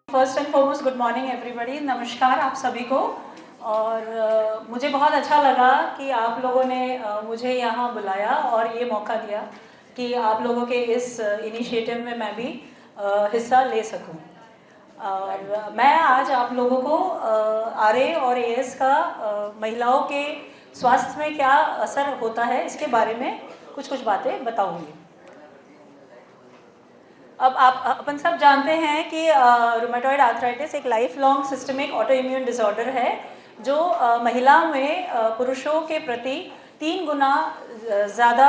First and foremost good morning everybody, नमस्कार आप सभी को। और मुझे बहुत अच्छा लगा कि आप लोगों ने मुझे यहाँ बुलाया और ये मौका दिया कि आप लोगों के इस इनिशिएटिव में मैं भी हिस्सा ले सकूं। और मैं आज आप लोगों को आरए और एएस का महिलाओं के स्वास्थ्य में क्या असर होता है इसके बारे में कुछ बातें बताऊंगी। अब आप अपन सब जानते हैं कि रूमेटॉइड आर्थराइटिस एक life long systemic auto immune disorder है जो महिला में पुरुषों के प्रति 3 गुना ज़्यादा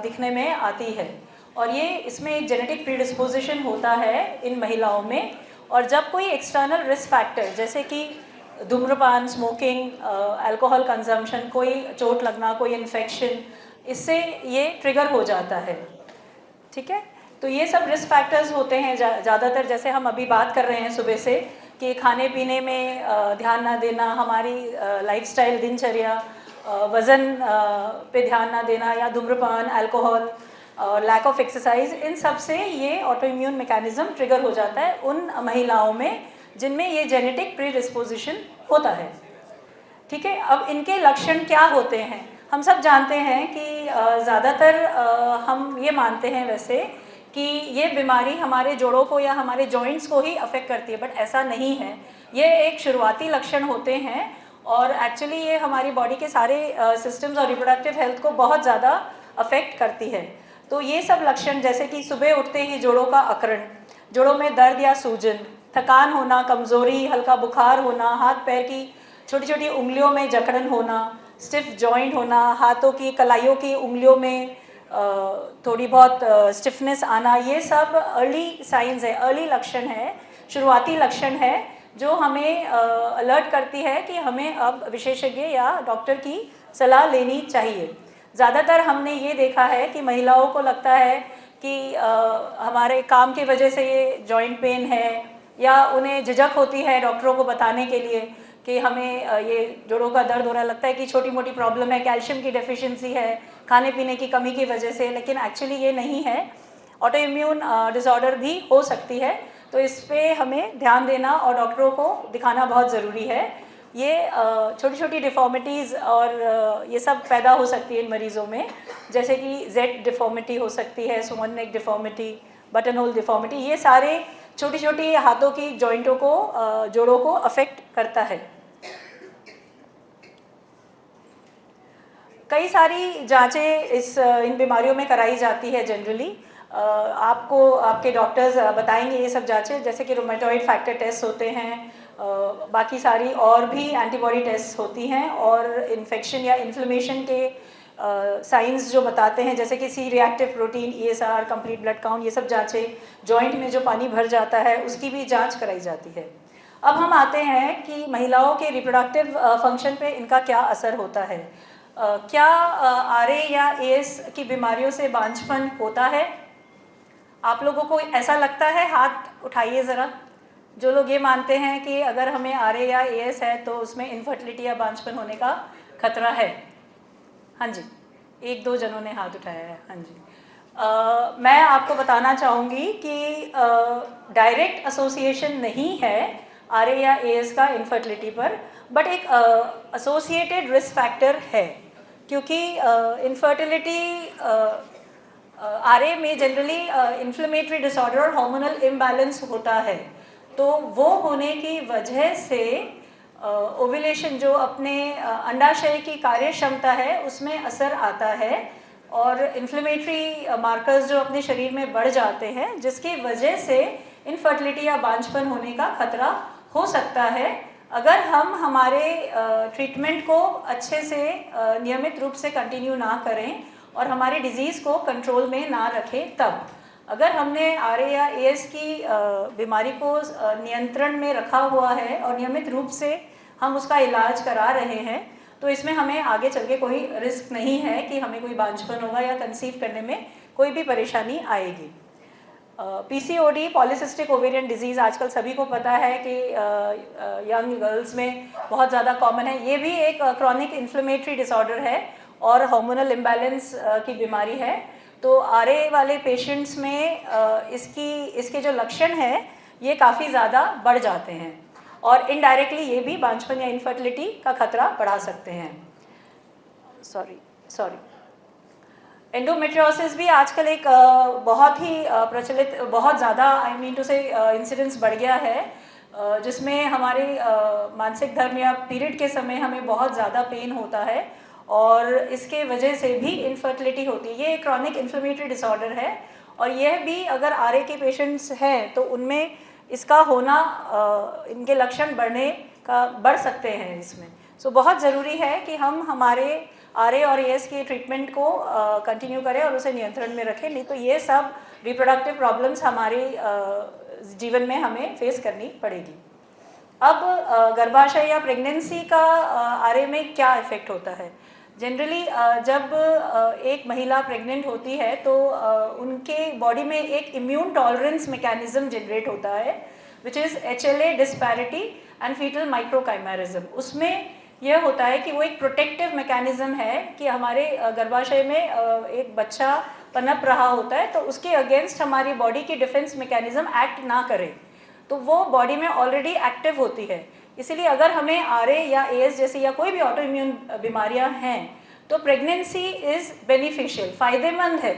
दिखने में आती है। और ये इसमें एक जेनेटिक प्रीडिस्पोजिशन होता है इन महिलाओं में। और जब कोई एक्सटर्नल रिस्क फैक्टर जैसे कि धूम्रपान, स्मोकिंग, अल्कोहल कंजम्पशन, कोई चोट लगना, कोई इन्फेक्शन, इससे ये ट्रिगर हो जाता है। ठीक है, तो ये सब रिस्क फैक्टर्स होते हैं ज़्यादातर। जैसे हम अभी बात कर रहे हैं सुबह से कि खाने पीने में ध्यान ना देना, हमारी लाइफस्टाइल, दिनचर्या, वज़न पे ध्यान ना देना, या धूम्रपान, अल्कोहल और लैक ऑफ एक्सरसाइज, इन सब से ये ऑटो इम्यून मैकेनिज्म ट्रिगर हो जाता है उन महिलाओं में जिनमें ये जेनेटिक प्रीडिस्पोजिशन होता है। ठीक है, अब इनके लक्षण क्या होते हैं? हम सब जानते हैं कि ज़्यादातर हम ये मानते हैं वैसे कि ये बीमारी हमारे जोड़ों को या हमारे जॉइंट्स को ही अफेक्ट करती है, बट ऐसा नहीं है। ये एक शुरुआती लक्षण होते हैं और एक्चुअली ये हमारी बॉडी के सारे सिस्टम्स और रिप्रोडक्टिव हेल्थ को बहुत ज़्यादा अफेक्ट करती है। तो ये सब लक्षण जैसे कि सुबह उठते ही जोड़ों का अकड़न, जोड़ों में दर्द या सूजन, थकान होना, कमज़ोरी, हल्का बुखार होना, हाथ पैर की छोटी छोटी उंगलियों में जकड़न होना, स्टिफ जॉइंट होना, हाथों की कलाइयों की उंगलियों में थोड़ी बहुत स्टिफनेस आना, ये सब अर्ली साइंस है, अर्ली लक्षण है, शुरुआती लक्षण है जो हमें अलर्ट करती है कि हमें अब विशेषज्ञ या डॉक्टर की सलाह लेनी चाहिए। ज़्यादातर हमने ये देखा है कि महिलाओं को लगता है कि हमारे काम की वजह से ये जॉइंट पेन है, या उन्हें झिझक होती है डॉक्टरों को बताने के लिए कि हमें ये जोड़ों का दर्द हो रहा है, लगता है कि छोटी मोटी प्रॉब्लम है, कैल्शियम की डेफिशिएंसी है, खाने पीने की कमी की वजह से, लेकिन एक्चुअली ये नहीं है। ऑटो इम्यून डिसऑर्डर भी हो सकती है, तो इस पे हमें ध्यान देना और डॉक्टरों को दिखाना बहुत ज़रूरी है। ये छोटी छोटी डिफॉर्मिटीज़ और ये सब पैदा हो सकती है इन मरीज़ों में, जैसे कि जेड डिफॉर्मिटी हो सकती है, स्वन नेक डिफॉर्मिटी, बटन होल डिफॉर्मिटी। ये सारे छोटी छोटी हाथों की जॉइंटों को, जोड़ों को अफेक्ट करता है। कई सारी जांचें इन बीमारियों में कराई जाती है जनरली। आपको आपके डॉक्टर्स बताएंगे ये सब जांचें, जैसे कि रूमेटॉइड फैक्टर टेस्ट होते हैं, बाकी सारी और भी एंटीबॉडी टेस्ट होती हैं, और इन्फेक्शन या इन्फ्लेमेशन के साइंस जो बताते हैं, जैसे कि C reactive protein, ESR, complete blood count, ये सब जांचें, जॉइंट में जो पानी भर जाता है उसकी भी जांच कराई जाती है। अब हम आते हैं कि महिलाओं के रिप्रोडक्टिव फंक्शन पे इनका क्या असर होता है। क्या आरए या एएस की बीमारियों से बांझपन होता है? आप लोगों को ऐसा लगता है? हाथ उठाइए ज़रा, जो लोग ये मानते हैं कि अगर हमें आरए या एएस है तो उसमें इनफर्टिलिटी या बांझपन होने का खतरा है। हाँ जी, 1-2 जनों ने हाथ उठाया है। हाँ जी, मैं आपको बताना चाहूँगी कि डायरेक्ट एसोसिएशन नहीं है आरए या एएस का इनफर्टिलिटी पर, बट एक एसोसिएटेड रिस्क फैक्टर है, क्योंकि इनफर्टिलिटी आरए में जनरली इन्फ्लेमेटरी डिसऑर्डर और हार्मोनल इम्बैलेंस होता है। तो वो होने की वजह से ओव्यूलेशन, जो अपने अंडाशय की कार्य क्षमता है, उसमें असर आता है, और इन्फ्लेमेटरी मार्कर्स जो अपने शरीर में बढ़ जाते हैं, जिसकी वजह से इनफर्टिलिटी या बांझपन होने का खतरा हो सकता है अगर हम हमारे ट्रीटमेंट को अच्छे से नियमित रूप से कंटिन्यू ना करें और हमारी डिजीज़ को कंट्रोल में ना रखें। तब अगर हमने आरए या एएस की बीमारी को नियंत्रण में रखा हुआ है और नियमित रूप से हम उसका इलाज करा रहे हैं, तो इसमें हमें आगे चल के कोई रिस्क नहीं है कि हमें कोई बांझपन होगा या कंसीव करने में कोई भी परेशानी आएगी। पीसीओडी, पॉलीसिस्टिक ओवेरियन डिजीज़, आजकल सभी को पता है कि यंग गर्ल्स में बहुत ज़्यादा कॉमन है। ये भी एक क्रॉनिक इन्फ्लेमेटरी डिसऑर्डर है और हार्मोनल इम्बैलेंस की बीमारी है। तो आरए वाले पेशेंट्स में इसके जो लक्षण हैं ये काफ़ी ज़्यादा बढ़ जाते हैं और इनडायरेक्टली ये भी बांझपन या इनफर्टिलिटी का खतरा बढ़ा सकते हैं। सॉरी एंडोमेट्रियोसिस भी आजकल एक बहुत ही प्रचलित, बहुत ज़्यादा आई मीन टू से इंसिडेंस बढ़ गया है, जिसमें हमारे मासिक धर्म या पीरियड के समय हमें बहुत ज़्यादा पेन होता है और इसके वजह से भी इनफर्टिलिटी होती है। ये एक क्रॉनिक इन्फ्लेमेटरी डिसऑर्डर है और यह भी अगर आरए के पेशेंट्स हैं तो उनमें इसका होना, इनके लक्षण बढ़ सकते हैं इसमें। सो बहुत ज़रूरी है कि हम हमारे आरए और एएस के ट्रीटमेंट को कंटिन्यू करें और उसे नियंत्रण में रखें, नहीं तो ये सब रिप्रोडक्टिव प्रॉब्लम्स हमारे जीवन में हमें फेस करनी पड़ेगी। अब गर्भाशय या प्रेगनेंसी का आरए में क्या इफ़ेक्ट होता है? जनरली जब एक महिला प्रेग्नेंट होती है तो उनके बॉडी में एक इम्यून टॉलरेंस मैकेनिज्म जनरेट होता है which is HLA disparity and fetal microchimerism. उसमें यह होता है कि वो एक प्रोटेक्टिव मैकेनिज्म है कि हमारे गर्भाशय में एक बच्चा पनप रहा होता है तो उसके अगेंस्ट हमारी बॉडी की डिफेंस मैकेनिज्म एक्ट ना करे, तो वो बॉडी में ऑलरेडी एक्टिव होती है। इसीलिए अगर हमें आरए या एएस जैसी या कोई भी ऑटो इम्यून बीमारियां हैं तो प्रेगनेंसी इज़ बेनिफिशियल, फ़ायदेमंद है,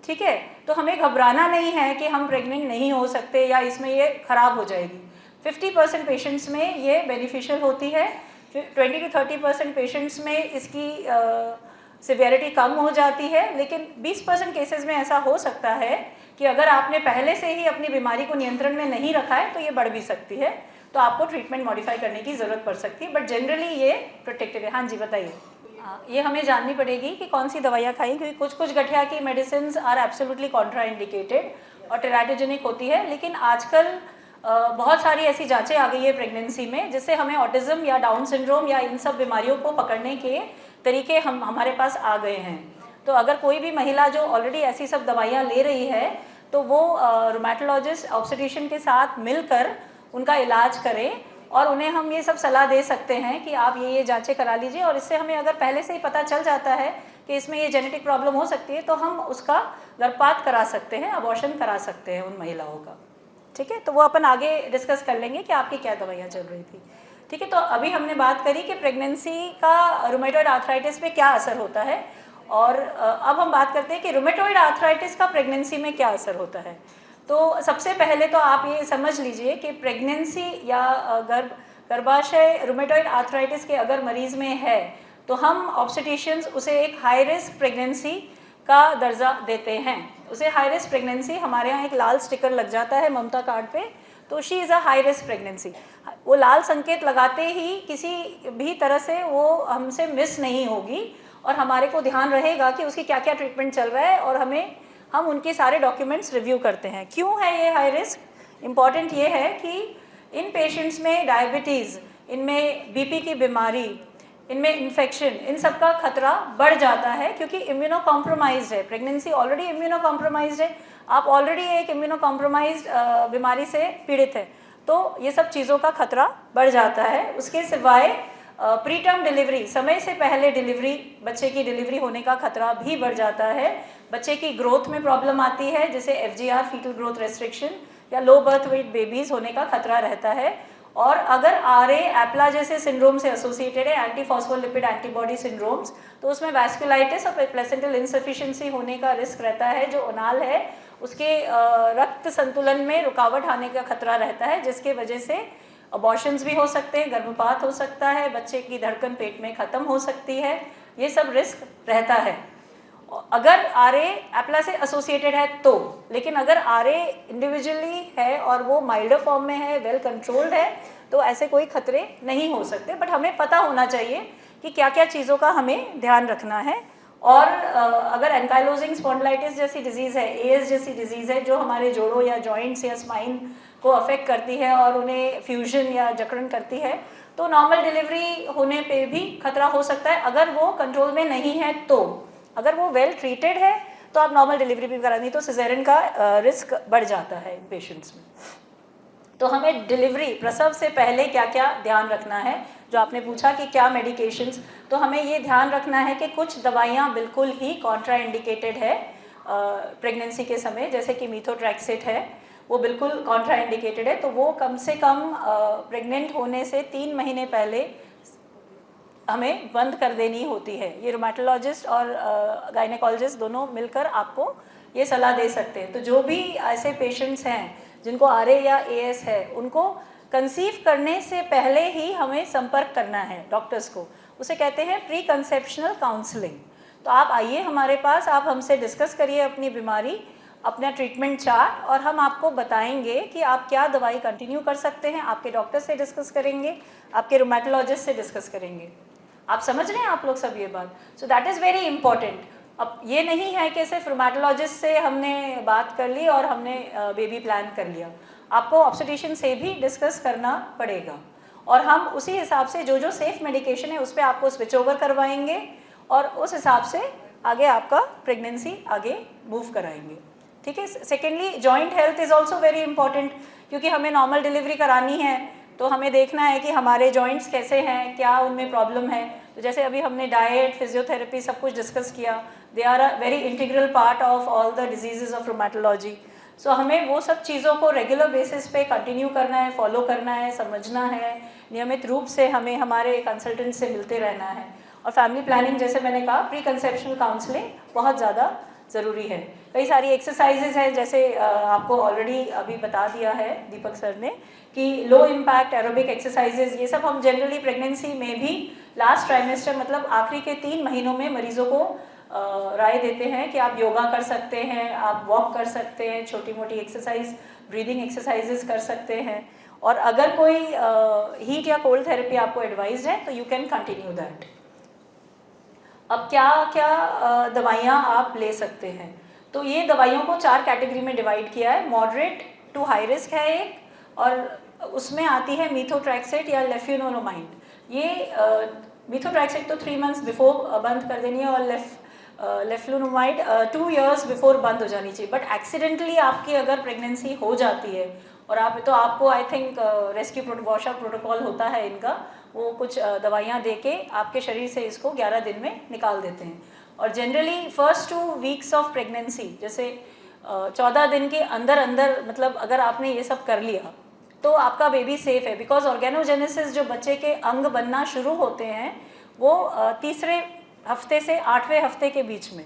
ठीक है। तो हमें घबराना नहीं है कि हम प्रेग्नेंट नहीं हो सकते या इसमें ये ख़राब हो जाएगी। 50% पेशेंट्स में ये बेनिफिशियल होती है, 20 to 30% पेशेंट्स में इसकी सिवियरिटी कम हो जाती है, लेकिन 20% केसेस में ऐसा हो सकता है कि अगर आपने पहले से ही अपनी बीमारी को नियंत्रण में नहीं रखा है तो ये बढ़ भी सकती है, तो आपको ट्रीटमेंट मॉडिफाई करने की ज़रूरत पड़ सकती है, बट जनरली ये प्रोटेक्टेड है। हाँ जी बताइए। ये हमें जाननी पड़ेगी कि कौन सी दवाइयाँ खाई, क्योंकि कुछ गठिया की मेडिसिन आर एब्सोल्युटली कॉन्ट्राइंडिकेटेड और टेराटोजेनिक होती है, लेकिन आजकल बहुत सारी ऐसी जांचें आ गई है प्रेगनेंसी में जिससे हमें ऑटिज्म या डाउन सिंड्रोम या इन सब बीमारियों को पकड़ने के तरीके हमारे पास आ गए हैं। तो अगर कोई भी महिला जो ऑलरेडी ऐसी सब दवाइयाँ ले रही है तो वो रूमेटोलॉजिस्ट ऑब्स्टेट्रिशियन के साथ मिलकर उनका इलाज करें और उन्हें हम ये सब सलाह दे सकते हैं कि आप ये जांचें करा लीजिए, और इससे हमें अगर पहले से ही पता चल जाता है कि इसमें ये जेनेटिक प्रॉब्लम हो सकती है तो हम उसका गर्भपात करा सकते हैं, अबॉर्शन करा सकते हैं उन महिलाओं का, ठीक है। तो वो अपन आगे डिस्कस कर लेंगे कि आपकी क्या दवाइयाँ चल रही थी, ठीक है। तो अभी हमने बात करी कि प्रेगनेंसी का रूमेटॉइड आर्थराइटिस पे क्या असर होता है, और अब हम बात करते हैं कि रूमेटॉइड आर्थराइटिस का प्रेगनेंसी में क्या असर होता है। तो सबसे पहले तो आप ये समझ लीजिए कि प्रेगनेंसी या गर्भाशय रूमेटॉइड आर्थराइटिस के अगर मरीज़ में है तो हम ऑब्स्टेट्रिशियंस उसे एक हाई रिस्क प्रेगनेंसी का दर्जा देते हैं। उसे हाई रिस्क प्रेगनेंसी, हमारे यहाँ एक लाल स्टिकर लग जाता है ममता कार्ड पे, तो she is a high risk pregnancy. वो लाल संकेत लगाते ही किसी भी तरह से वो हमसे मिस नहीं होगी और हमारे को ध्यान रहेगा कि उसकी क्या क्या ट्रीटमेंट चल रहा है, और हम उनके सारे डॉक्यूमेंट्स रिव्यू करते हैं। क्यों है ये हाई रिस्क? इम्पॉर्टेंट ये है कि इन पेशेंट्स में डायबिटीज़, इनमें बीपी की बीमारी, इनमें इन्फेक्शन, इन सब का खतरा बढ़ जाता है क्योंकि इम्यूनो कॉम्प्रोमाइज्ड है। प्रेगनेंसी ऑलरेडी इम्यूनो कॉम्प्रोमाइज्ड है, आप ऑलरेडी एक इम्यूनो कॉम्प्रोमाइज्ड बीमारी से पीड़ित है, तो ये सब चीज़ों का खतरा बढ़ जाता है। उसके सिवाय प्री टर्म डिलीवरी, समय से पहले डिलीवरी, बच्चे की डिलीवरी होने का खतरा भी बढ़ जाता है। बच्चे की ग्रोथ में प्रॉब्लम आती है, जैसे FGR फीटल ग्रोथ रेस्ट्रिक्शन या लो बर्थ वेट बेबीज़ होने का खतरा रहता है। और अगर आरए एप्ला जैसे सिंड्रोम से एसोसिएटेड है, एंटी फॉस्फोलिपिड एंटीबॉडी सिंड्रोम्स, तो उसमें वैस्कुलाइटिस और प्लेसेंटल इनसफिशिएंसी होने का रिस्क रहता है। जो ओनाल है उसके रक्त संतुलन में रुकावट आने का खतरा रहता है, जिसके वजह से अबॉर्शंस भी हो सकते हैं, गर्भपात हो सकता है, बच्चे की धड़कन पेट में ख़त्म हो सकती है, ये सब रिस्क रहता है अगर आरए एप्ला से एसोसिएटेड है तो। लेकिन अगर आरए इंडिविजुअली है और वो माइल्डर फॉर्म में है, वेल कंट्रोल्ड है, तो ऐसे कोई खतरे नहीं हो सकते। बट हमें पता होना चाहिए कि क्या क्या चीज़ों का हमें ध्यान रखना है। और अगर एंकाइलोजिंग स्पॉन्डिलाइटिस जैसी डिजीज़ है, एएस जैसी डिजीज़ है जो हमारे जोड़ों या जॉइंट्स या स्पाइन को अफेक्ट करती है और उन्हें फ्यूजन या जकड़न करती है, तो नॉर्मल डिलीवरी होने पे भी खतरा हो सकता है अगर वो कंट्रोल में नहीं है तो। अगर वो वेल ट्रीटेड है तो आप नॉर्मल डिलीवरी भी करा, नहीं तो सिजेरियन का रिस्क बढ़ जाता है इन पेशेंट्स में। तो हमें डिलीवरी, प्रसव से पहले क्या क्या ध्यान रखना है, जो आपने पूछा कि क्या मेडिकेशंस, तो हमें ये ध्यान रखना है कि कुछ दवाइयाँ बिल्कुल ही कॉन्ट्राइंडिकेटेड है प्रेगनेंसी के समय, जैसे कि मीथोट्रैक्सेट है, वो बिल्कुल कॉन्ट्राइंडिकेटेड है। तो वो कम से कम प्रेग्नेंट होने से 3 महीने पहले हमें बंद कर देनी होती है। ये रूमेटोलॉजिस्ट और गायनेकोलॉजिस्ट दोनों मिलकर आपको ये सलाह दे सकते हैं। तो जो भी ऐसे पेशेंट्स हैं जिनको RA या AS है, उनको कंसीव करने से पहले ही हमें संपर्क करना है डॉक्टर्स को। उसे कहते हैं प्री कंसेप्शनल काउंसलिंग। तो आप आइए हमारे पास, आप हमसे डिस्कस करिए अपनी बीमारी, अपना ट्रीटमेंट चार्ट, और हम आपको बताएंगे कि आप क्या दवाई कंटिन्यू कर सकते हैं। आपके डॉक्टर से डिस्कस करेंगे, आपके रूमेटोलॉजिस्ट से डिस्कस करेंगे। आप समझ रहे हैं आप लोग सब ये बात? So that is very important. अब ये नहीं है कि सिर्फ रूमेटोलॉजिस्ट से हमने बात कर ली और हमने बेबी प्लान कर लिया। आपको ऑब्स्टेट्रिशियन से भी डिस्कस करना पड़ेगा, और हम उसी हिसाब से जो जो सेफ मेडिकेशन है उस पर आपको स्विच ओवर करवाएंगे, और उस हिसाब से आगे आपका प्रेगनेंसी आगे मूव कराएंगे। ठीक है। Secondly, joint health is also very important, क्योंकि हमें नॉर्मल डिलीवरी करानी है तो हमें देखना है कि हमारे जॉइंट्स कैसे हैं, क्या उनमें प्रॉब्लम है। तो जैसे अभी हमने डाइट, फिजियोथेरेपी सब कुछ डिस्कस किया, they are a very integral part of all the diseases of rheumatology. So हमें वो सब चीज़ों को रेगुलर बेसिस पे कंटिन्यू करना है, फॉलो करना है, समझना है, नियमित रूप से हमें हमारे कंसल्टेंट से मिलते रहना है। और फैमिली प्लानिंग, जैसे मैंने कहा, प्री कंसेप्शनल काउंसलिंग बहुत ज़्यादा ज़रूरी है। कई सारी एक्सरसाइजेज हैं, जैसे आपको ऑलरेडी अभी बता दिया है दीपक सर ने कि लो इम्पैक्ट एरोबिक एक्सरसाइजेज, ये सब हम जनरली प्रेगनेंसी में भी लास्ट ट्राइमेस्टर, मतलब आखिरी के 3 महीनों में मरीजों को राय देते हैं कि आप योगा कर सकते हैं, आप वॉक कर सकते हैं, छोटी मोटी एक्सरसाइज, ब्रीदिंग एक्सरसाइजेज कर सकते हैं। और अगर कोई हीट या कोल्ड थेरेपी आपको एडवाइज है तो यू कैन कंटिन्यू दैट। अब क्या क्या दवाइयाँ आप ले सकते हैं? तो ये दवाइयों को 4 कैटेगरी में डिवाइड किया है। मॉडरेट टू हाई रिस्क है एक, और उसमें आती है मीथोट्रैक्सेट या लेफ्लुनोमाइड। ये मीथोट्रैक्सेट तो 3 मंथ्स बिफोर बंद कर देनी है, और लेफ्लुनोमाइड 2 years बिफोर बंद हो जानी चाहिए। बट एक्सीडेंटली आपकी अगर प्रेगनेंसी हो जाती है और आपको I think rescue washout protocol होता है इनका, वो कुछ दवाइयाँ देके आपके शरीर से इसको 11 दिन में निकाल देते हैं। और generally first 2 weeks of pregnancy, जैसे 14 दिन के अंदर अंदर, मतलब अगर आपने ये सब कर लिया तो आपका बेबी सेफ है। बिकॉज ऑर्गेनोजेनेसिस, जो बच्चे के अंग बनना शुरू होते हैं, वो तीसरे हफ्ते से 8वें हफ्ते के बीच में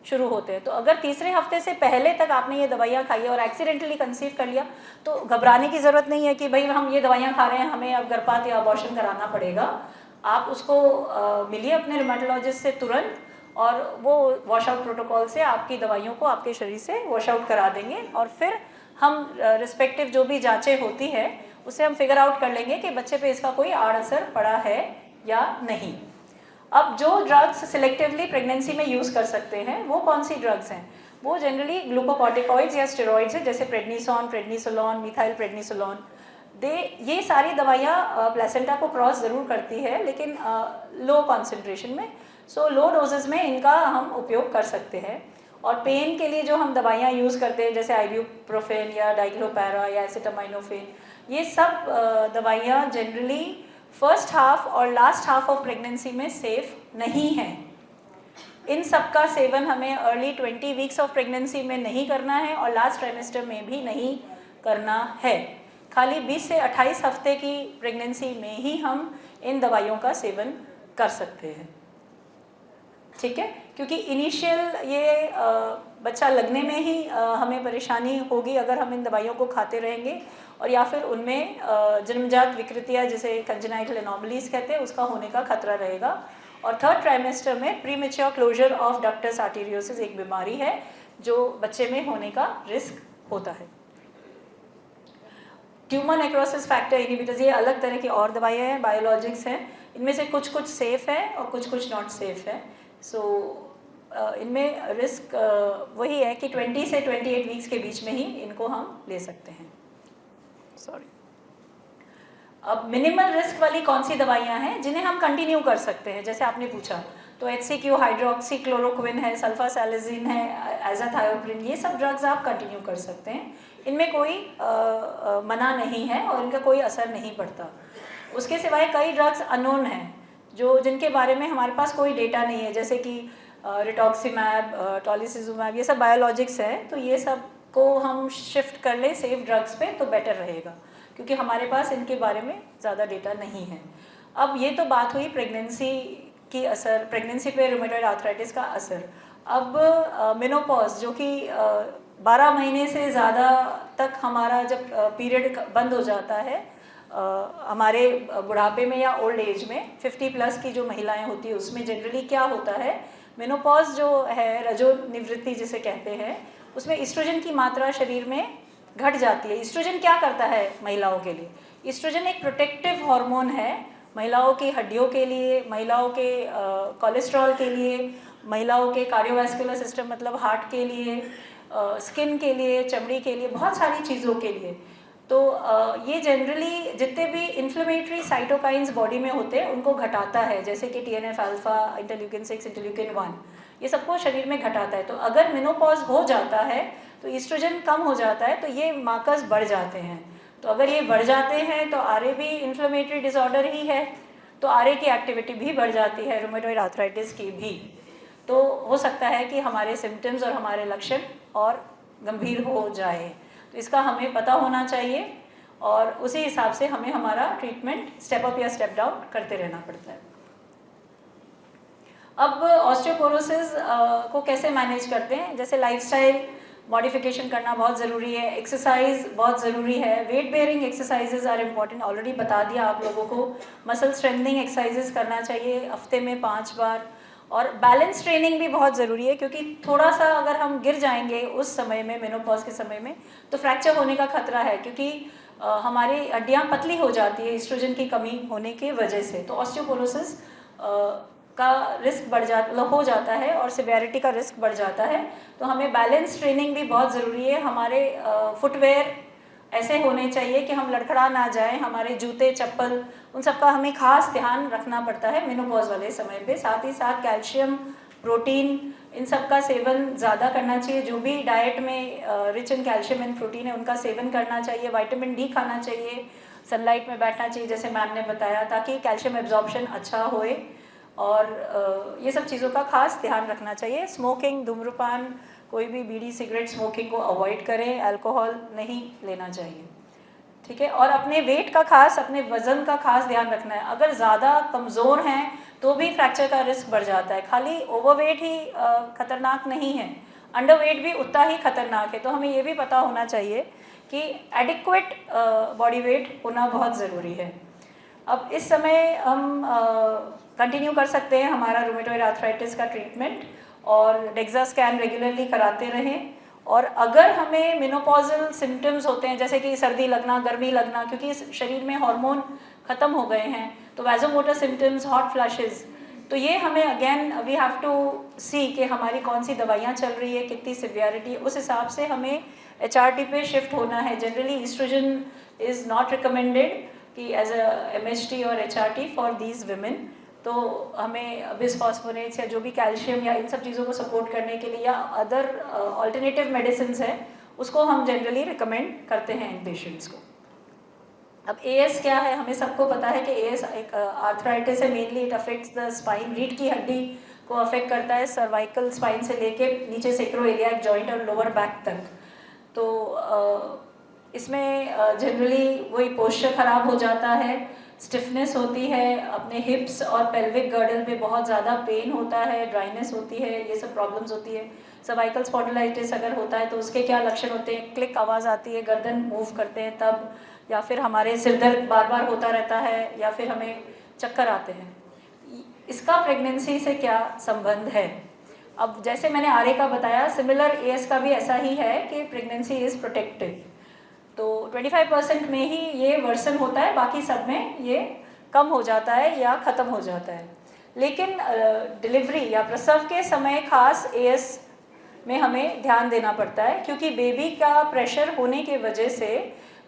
शुरू होते हैं। तो अगर तीसरे हफ्ते से पहले तक आपने ये दवाइयाँ खाई है और एक्सीडेंटली कंसीव कर लिया, तो घबराने की ज़रूरत नहीं है कि भाई हम ये दवाइयाँ खा रहे हैं, हमें अब गर्भपात या अबॉर्शन कराना पड़ेगा। आप उसको मिलिए अपने रूमेटोलॉजिस्ट से तुरंत, और वो वॉशआउट प्रोटोकॉल से आपकी दवाइयों को आपके शरीर से वॉशआउट करा देंगे, और फिर हम रिस्पेक्टिव जो भी जांचें होती है उससे हम फिगर आउट कर लेंगे कि बच्चे पे इसका कोई आड़ असर पड़ा है या नहीं। अब जो ड्रग्स सिलेक्टिवली प्रेगनेंसी में यूज़ कर सकते हैं, वो कौन सी ड्रग्स हैं? वो जनरली ग्लूकोकॉर्टिकॉइड्स या स्टेरॉइड्स हैं, जैसे प्रेडनिसोन, प्रेडनिसोलोन, मिथाइल प्रेडनिसोलोन। ये सारी दवाइयाँ प्लेसेंटा को क्रॉस ज़रूर करती है, लेकिन लो कॉन्सेंट्रेशन में। सो लो डोजेज़ में इनका हम उपयोग कर सकते हैं। और पेन के लिए जो हम दवाइयाँ यूज़ करते हैं, जैसे आइब्यूप्रोफेन या डाइक्लोपैरा या एसिटामिनोफेन, ये सब दवाइयाँ जनरली फर्स्ट हाफ और लास्ट हाफ ऑफ प्रेगनेंसी में सेफ नहीं हैं। इन सब का सेवन हमें अर्ली 20 weeks ऑफ प्रेगनेंसी में नहीं करना है, और लास्ट ट्राइमेस्टर में भी नहीं करना है। खाली 20 से 28 हफ्ते की प्रेगनेंसी में ही हम इन दवाइयों का सेवन कर सकते हैं। ठीक है, क्योंकि इनिशियल ये बच्चा लगने में ही हमें परेशानी होगी अगर हम इन दवाइयों को खाते रहेंगे, और या फिर उनमें जन्मजात विकृतियाँ, जिसे कंजेनाइटल एनोमलीज कहते हैं, उसका होने का खतरा रहेगा। और 3rd ट्राइमेस्टर में premature closure of ductus arteriosus एक बीमारी है जो बच्चे में होने का रिस्क होता है। ट्यूमर नेक्रोसिस फैक्टर इनहिबिटर्स, ये अलग तरह की और दवाइयाँ हैं, बायोलॉजिक्स हैं। इनमें से कुछ कुछ सेफ़ है और कुछ कुछ नॉट सेफ़ है। सो इनमें रिस्क वही है कि 20 से 28 वीक्स के बीच में ही इनको हम ले सकते हैं। सॉरी। अब मिनिमल रिस्क वाली कौन सी दवाइयाँ हैं जिन्हें हम कंटिन्यू कर सकते हैं, जैसे आपने पूछा, तो HCQ, हाइड्रोक्सीक्लोरोक्विन है, सल्फासैलिजिन है, एजाथायोप्रिन, ये सब ड्रग्स आप कंटिन्यू कर सकते हैं। इनमें कोई मना नहीं है और इनका कोई असर नहीं पड़ता। उसके सिवाय कई ड्रग्स अननोन हैं जिनके बारे में हमारे पास कोई डेटा नहीं है, जैसे कि रिटॉक्सीमैब, टॉलिसिजुमैब, ये सब बायोलॉजिक्स हैं। तो ये सब को हम शिफ्ट कर लें सेफ ड्रग्स पे तो बेटर रहेगा, क्योंकि हमारे पास इनके बारे में ज़्यादा डेटा नहीं है। अब ये तो बात हुई प्रेगनेंसी की असर, प्रेगनेंसी पे रूमेटॉइड आर्थराइटिस का असर। अब मेनोपॉज जो कि 12 महीने से ज़्यादा तक हमारा जब पीरियड बंद हो जाता है हमारे बुढ़ापे में या ओल्ड एज में, 50 प्लस की जो महिलाएं होती है उसमें जनरली क्या होता है, मेनोपॉज जो है रजो निवृत्ति जिसे कहते हैं, उसमें ईस्ट्रोजन की मात्रा शरीर में घट जाती है। ईस्ट्रोजन क्या करता है महिलाओं के लिए? ईस्ट्रोजन एक प्रोटेक्टिव हार्मोन है महिलाओं की हड्डियों के लिए, महिलाओं के कोलेस्ट्रॉल के लिए, महिलाओं के कार्डियोवैस्कुलर सिस्टम मतलब हार्ट के लिए, स्किन के लिए, चमड़ी के लिए, बहुत सारी चीज़ों के लिए। तो ये जनरली जितने भी इन्फ्लेमेटरी साइटोकाइंस बॉडी में होते हैं उनको घटाता है, जैसे कि TNF अल्फा, इंटरल्यूकिन 6, इंटरल्यूकिन 1, ये सबको शरीर में घटाता है। तो अगर मेनोपॉज हो जाता है तो ईस्ट्रोजन कम हो जाता है, तो ये मार्कर्स बढ़ जाते हैं। तो अगर ये बढ़ जाते हैं तो RA भी इन्फ्लेमेटरी डिसऑर्डर ही है, तो RA की एक्टिविटी भी बढ़ जाती है, रूमेटॉइड आर्थराइटिस की भी। तो हो सकता है कि हमारे सिम्टम्स और हमारे लक्षण और गंभीर हो जाए। तो इसका हमें पता होना चाहिए और उसी हिसाब से हमें हमारा ट्रीटमेंट स्टेप अप या स्टेप डाउन करते रहना पड़ता है। अब ऑस्टियोपोरोसिस को कैसे मैनेज करते हैं? जैसे लाइफस्टाइल मॉडिफिकेशन करना बहुत ज़रूरी है, एक्सरसाइज बहुत ज़रूरी है, weight bearing exercises are important, already बता दिया आप लोगों को। मसल स्ट्रेंथनिंग एक्सरसाइजेज करना चाहिए हफ्ते में 5 बार, और बैलेंस ट्रेनिंग भी बहुत ज़रूरी है, क्योंकि थोड़ा सा अगर हम गिर जाएंगे उस समय में, मेनोपॉज के समय में, तो फ्रैक्चर होने का खतरा है, क्योंकि हमारी हड्डियाँ पतली हो जाती है ईस्ट्रोजन की कमी होने की वजह से। तो ऑस्टियोपोरोसिस का रिस्क बढ़ हो जाता है और सिवियरिटी का रिस्क बढ़ जाता है। तो हमें बैलेंस ट्रेनिंग भी बहुत ज़रूरी है। हमारे फुटवेयर ऐसे होने चाहिए कि हम लड़खड़ा ना जाएं, हमारे जूते चप्पल उन सब का हमें खास ध्यान रखना पड़ता है मेनोपॉज वाले समय पे। साथ ही साथ कैल्शियम, प्रोटीन, इन सब का सेवन ज़्यादा करना चाहिए। जो भी डाइट में rich in calcium and protein है उनका सेवन करना चाहिए। विटामिन डी खाना चाहिए, सनलाइट में बैठना चाहिए जैसे मैम ने बताया, ताकि कैल्शियम एब्जॉर्प्शन अच्छा होए। और ये सब चीज़ों का खास ध्यान रखना चाहिए। स्मोकिंग, धूम्रपान, कोई भी बीड़ी सिगरेट स्मोकिंग को अवॉइड करें, अल्कोहल नहीं लेना चाहिए, ठीक है। और अपने वेट का खास, अपने वज़न का खास ध्यान रखना है। अगर ज़्यादा कमज़ोर हैं तो भी फ्रैक्चर का रिस्क बढ़ जाता है। खाली ओवरवेट ही खतरनाक नहीं है, अंडरवेट भी उतना ही खतरनाक है। तो हमें ये भी पता होना चाहिए कि एडिक्वेट बॉडी वेट होना बहुत ज़रूरी है। अब इस समय हम कंटिन्यू कर सकते हैं हमारा रूमेटॉइड आर्थराइटिस का ट्रीटमेंट, और डेक्सा स्कैन रेगुलरली कराते रहें। और अगर हमें मेनोपॉजल सिम्टम्स होते हैं जैसे कि सर्दी लगना, गर्मी लगना, क्योंकि शरीर में हार्मोन ख़त्म हो गए हैं, तो वैजोमोटर सिम्टम्स, हॉट फ्लैशेस, तो ये हमें अगेन वी हैव टू सी कि हमारी कौन सी दवाइयाँ चल रही है, कितनी सिवियरिटी, उस हिसाब से हमें HRT पे शिफ्ट होना है। Generally oestrogen is not recommended कि एज अ MHT और HRT फॉर दीज विमेन। तो हमें बिसफॉस्फोनेट्स या जो भी कैल्शियम या इन सब चीज़ों को सपोर्ट करने के लिए या अदर ऑल्टरनेटिव मेडिसिन है उसको हम जनरली रिकमेंड करते हैं इन पेशेंट्स को। अब AS क्या है? हमें सबको पता है कि AS एक आर्थराइटिस है। Mainly it affects the spine, रीढ़ की हड्डी को अफेक्ट करता है, सर्वाइकल स्पाइन से लेके नीचे सेक्रोइलियाक जॉइंट और लोअर बैक तक। तो इसमें जनरली वही पोस्चर खराब हो जाता है, स्टिफनेस होती है, अपने हिप्स और पेल्विक गर्डल पे बहुत ज़्यादा पेन होता है, ड्राइनेस होती है, ये सब प्रॉब्लम्स होती है। सर्वाइकल स्पॉन्डिलाइटिस अगर होता है तो उसके क्या लक्षण होते हैं? क्लिक आवाज़ आती है, गर्दन मूव करते हैं तब, या फिर हमारे सिर दर्द बार बार होता रहता है, या फिर हमें चक्कर आते हैं। इसका प्रेगनेंसी से क्या संबंध है? अब जैसे मैंने RA का बताया, सिमिलर AS का भी ऐसा ही है कि प्रेगनेंसी इज़ प्रोटेक्टिव। तो 25% में ही ये वर्सन होता है, बाकी सब में ये कम हो जाता है या ख़त्म हो जाता है। लेकिन डिलीवरी या प्रसव के समय खास AS में हमें ध्यान देना पड़ता है, क्योंकि बेबी का प्रेशर होने की वजह से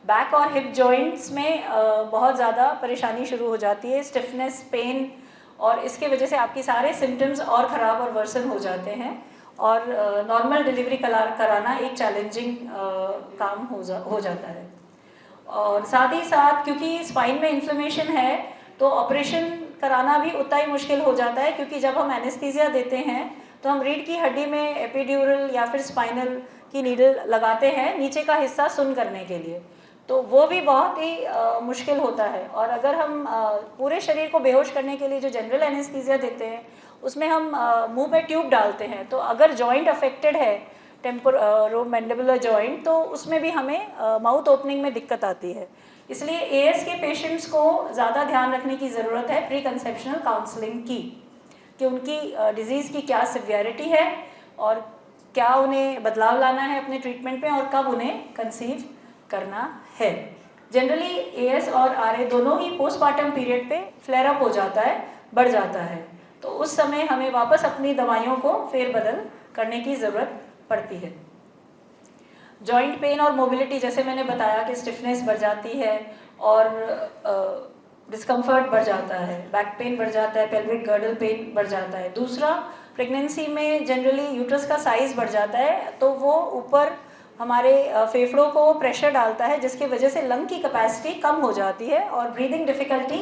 बैक और हिप जॉइंट्स में बहुत ज़्यादा परेशानी शुरू हो जाती है, स्टिफनेस, पेन, और इसके वजह से आपकी सारे सिम्टम्स और ख़राब और वर्सन हो जाते हैं, और नॉर्मल डिलीवरी कराना एक चैलेंजिंग काम हो जाता है। और साथ ही साथ क्योंकि स्पाइन में इन्फ्लेमेशन है तो ऑपरेशन कराना भी उतना ही मुश्किल हो जाता है, क्योंकि जब हम एनेस्थीसिया देते हैं तो हम रीढ़ की हड्डी में एपिड्यूरल या फिर स्पाइनल की नीडल लगाते हैं नीचे का हिस्सा सुन करने के लिए, तो वो भी बहुत ही मुश्किल होता है। और अगर हम पूरे शरीर को बेहोश करने के लिए जो जनरल एनेस्थीसिया देते हैं उसमें हम मुंह पे ट्यूब डालते हैं, तो अगर जॉइंट अफेक्टेड है टेम्पोरोमैंडिबुलर जॉइंट तो उसमें भी हमें माउथ ओपनिंग में दिक्कत आती है। इसलिए एएस के पेशेंट्स को ज़्यादा ध्यान रखने की ज़रूरत है प्री कंसेप्शनल काउंसलिंग की, कि उनकी डिज़ीज़ की क्या सिवियरिटी है और क्या उन्हें बदलाव लाना है अपने ट्रीटमेंट में और कब उन्हें कंसीव करना है। जनरली एएस और आरए दोनों ही पोस्टमार्टम पीरियड पे फ्लेयर अप हो जाता है, बढ़ जाता है, तो उस समय हमें वापस अपनी दवाइयों को फेरबदल करने की ज़रूरत पड़ती है। जॉइंट पेन और मोबिलिटी, जैसे मैंने बताया कि स्टिफनेस बढ़ जाती है और डिस्कम्फर्ट बढ़ जाता है, बैक पेन बढ़ जाता है, पेल्विक गर्डल पेन बढ़ जाता है। दूसरा, प्रेगनेंसी में जनरली यूट्रस का साइज़ बढ़ जाता है, तो वो ऊपर हमारे फेफड़ों को प्रेशर डालता है, जिसकी वजह से लंग की कैपेसिटी कम हो जाती है और ब्रीदिंग डिफ़िकल्टी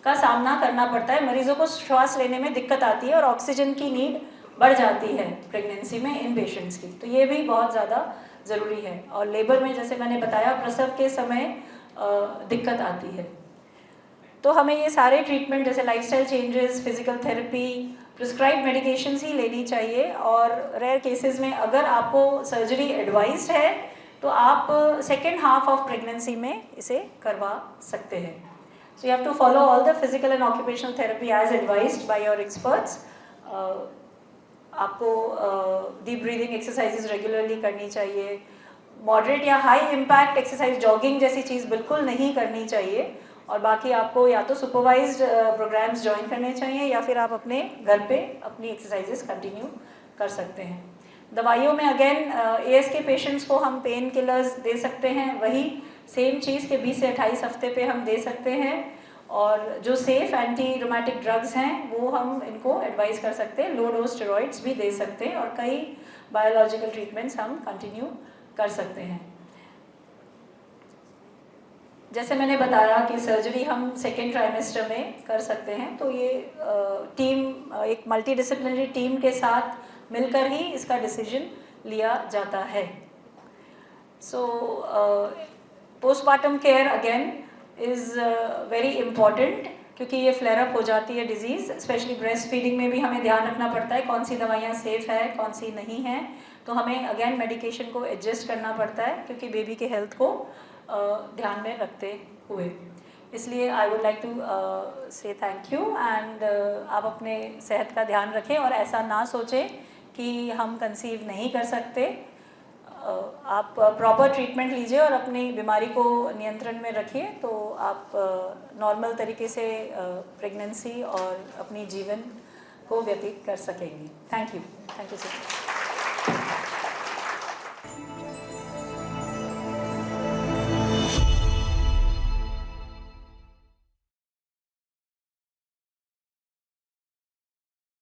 का सामना करना पड़ता है। मरीजों को श्वास लेने में दिक्कत आती है और ऑक्सीजन की नीड बढ़ जाती है प्रेगनेंसी में इन पेशेंट्स की, तो ये भी बहुत ज़्यादा ज़रूरी है। और लेबर में जैसे मैंने बताया प्रसव के समय दिक्कत आती है, तो हमें ये सारे ट्रीटमेंट जैसे lifestyle changes, physical therapy, prescribe medications ही लेनी चाहिए। और रेयर केसेस में अगर आपको सर्जरी एडवाइज्ड है तो आप सेकेंड हाफ ऑफ प्रेगनेंसी में इसे करवा सकते हैं। So you have to follow all the physical and occupational therapy as advised by your experts. आपको डीप ब्रीदिंग एक्सरसाइजेज रेगुलरली करनी चाहिए। मॉडरेट या हाई इम्पैक्ट एक्सरसाइज, जॉगिंग जैसी चीज़ बिल्कुल नहीं करनी चाहिए। और बाकी आपको या तो सुपरवाइज्ड प्रोग्राम्स ज्वाइन करने चाहिए या फिर आप अपने घर पे अपनी एक्सरसाइजेस कंटिन्यू कर सकते हैं। दवाइयों में अगेन एएस के पेशेंट्स को हम पेन किलर्स दे सकते हैं, वही सेम चीज़ के 20 से 28 हफ्ते पे हम दे सकते हैं। और जो सेफ एंटी रोमैटिक ड्रग्स हैं वो हम इनको एडवाइस कर सकते हैं, लो डोज स्टेरॉइड्स भी दे सकते हैं और कई बायोलॉजिकल ट्रीटमेंट्स हम कंटिन्यू कर सकते हैं। जैसे मैंने बताया कि सर्जरी हम सेकेंड ट्राइमेस्टर में कर सकते हैं, तो ये टीम एक मल्टीडिसिप्लिनरी टीम के साथ मिलकर ही इसका डिसीजन लिया जाता है। So postpartum care again is very important, क्योंकि ये फ्लेयर अप हो जाती है डिजीज़, स्पेशली ब्रेस्ट फीडिंग में भी हमें ध्यान रखना पड़ता है कौन सी दवाइयाँ सेफ़ है कौन सी नहीं है। तो हमें अगेन मेडिकेशन को एडजस्ट करना पड़ता है क्योंकि बेबी के हेल्थ को ध्यान में रखते हुए। इसलिए आई वुड लाइक टू से थैंक यू एंड आप अपने सेहत का ध्यान रखें और ऐसा ना सोचें कि हम कंसीव नहीं कर सकते। आप प्रॉपर ट्रीटमेंट लीजिए और अपनी बीमारी को नियंत्रण में रखिए, तो आप नॉर्मल तरीके से प्रेगनेंसी और अपनी जीवन को व्यतीत कर सकेंगे। Thank you so much.